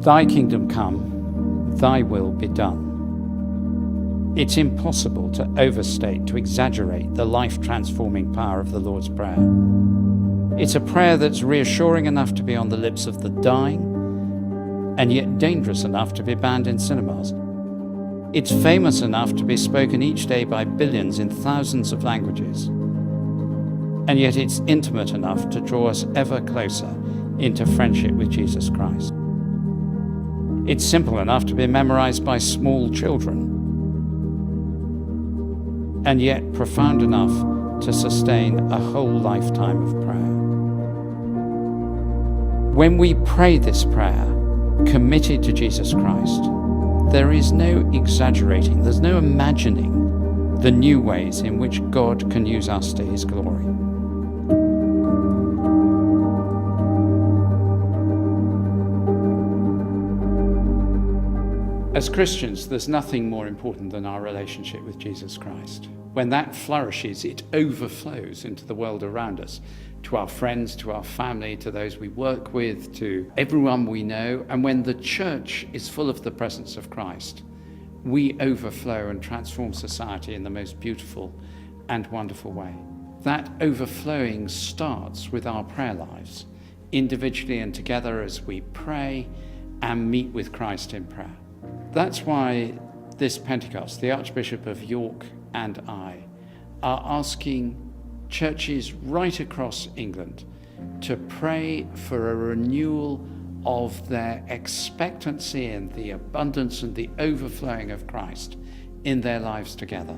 Thy kingdom come, thy will be done. It's impossible to overstate, to exaggerate the life-transforming power of the Lord's Prayer. It's a prayer that's reassuring enough to be on the lips of the dying, and yet dangerous enough to be banned in cinemas. It's famous enough to be spoken each day by billions in thousands of languages, and yet it's intimate enough to draw us ever closer into friendship with Jesus Christ. It's simple enough to be memorized by small children, and yet profound enough to sustain a whole lifetime of prayer. When we pray this prayer, committed to Jesus Christ, there is no exaggerating, there's no imagining the new ways in which God can use us to his glory. As Christians, there's nothing more important than our relationship with Jesus Christ. When that flourishes, it overflows into the world around us, to our friends, to our family, to those we work with, to everyone we know. And when the church is full of the presence of Christ, we overflow and transform society in the most beautiful and wonderful way. That overflowing starts with our prayer lives, individually and together as we pray and meet with Christ in prayer. That's why this Pentecost, the Archbishop of York and I are asking churches right across England to pray for a renewal of their expectancy and the abundance and the overflowing of Christ in their lives together,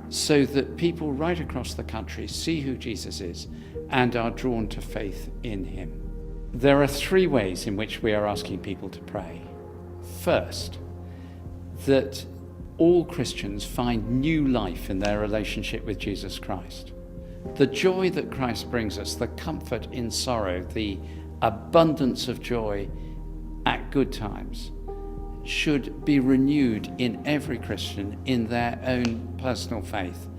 so that people right across the country see who Jesus is and are drawn to faith in him. There are three ways in which we are asking people to pray. First, that all Christians find new life in their relationship with Jesus Christ. The joy that Christ brings us, the comfort in sorrow, the abundance of joy at good times, should be renewed in every Christian in their own personal faith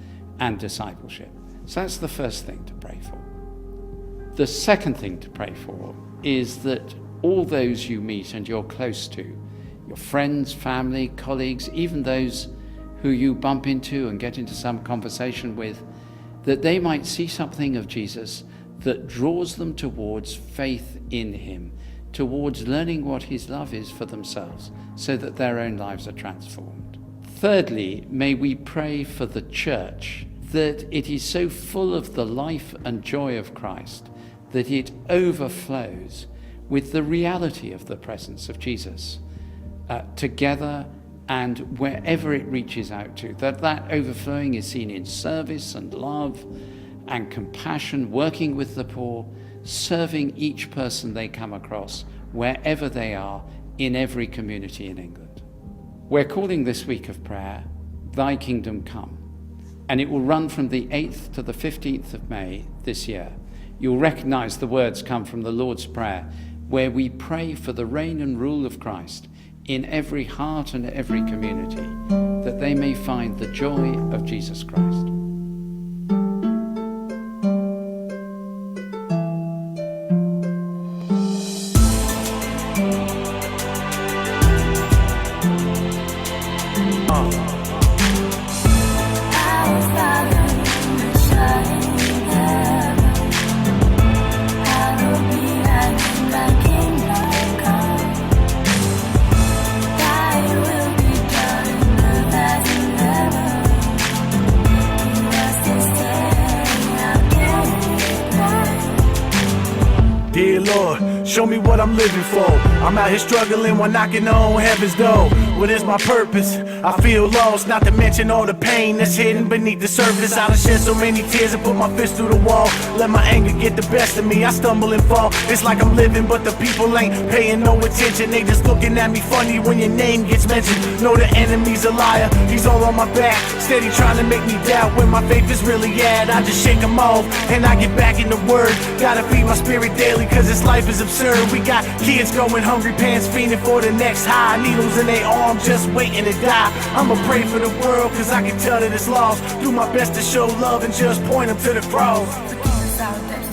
and discipleship. So that's the first thing to pray for. The second thing to pray for is that all those you meet and you're close to, your friends, family, colleagues, even those who you bump into and get into some conversation with, that they might see something of Jesus that draws them towards faith in him, towards learning what his love is for themselves, so that their own lives are transformed. Thirdly, may we pray for the church, that it is so full of the life and joy of Christ that it overflows with the reality of the presence of Jesus, together and wherever it reaches out to, that overflowing is seen in service and love and compassion, working with the poor, serving each person they come across, wherever they are, in every community in England. We're calling this week of prayer, Thy Kingdom Come, and it will run from the 8th to the 15th of May this year. You'll recognize the words come from the Lord's Prayer, where we pray for the reign and rule of Christ in every heart and every community, that they may find the joy of Jesus Christ. Dear Lord, show me what I'm living for. I'm out here struggling while knocking on heaven's door. What is my purpose? I feel lost, not to mention all the pain that's hidden beneath the surface. I done shed so many tears and put my fist through the wall. Let my anger get the best of me, I stumble and fall. It's like I'm living, but the people ain't paying no attention. They just looking at me funny when your name gets mentioned. Know the enemy's a liar, he's all on my back, steady trying to make me doubt where my faith is really at. I just shake him off, and I get back in the word. Gotta feed my spirit daily, cause this life is absurd. We got kids going hungry, pants fiending for the next high, needles in their arms just waiting to die. I'ma pray for the world, cause I can tell that it's lost. Do my best to show love and just point them to the cross. Forgive us our debts.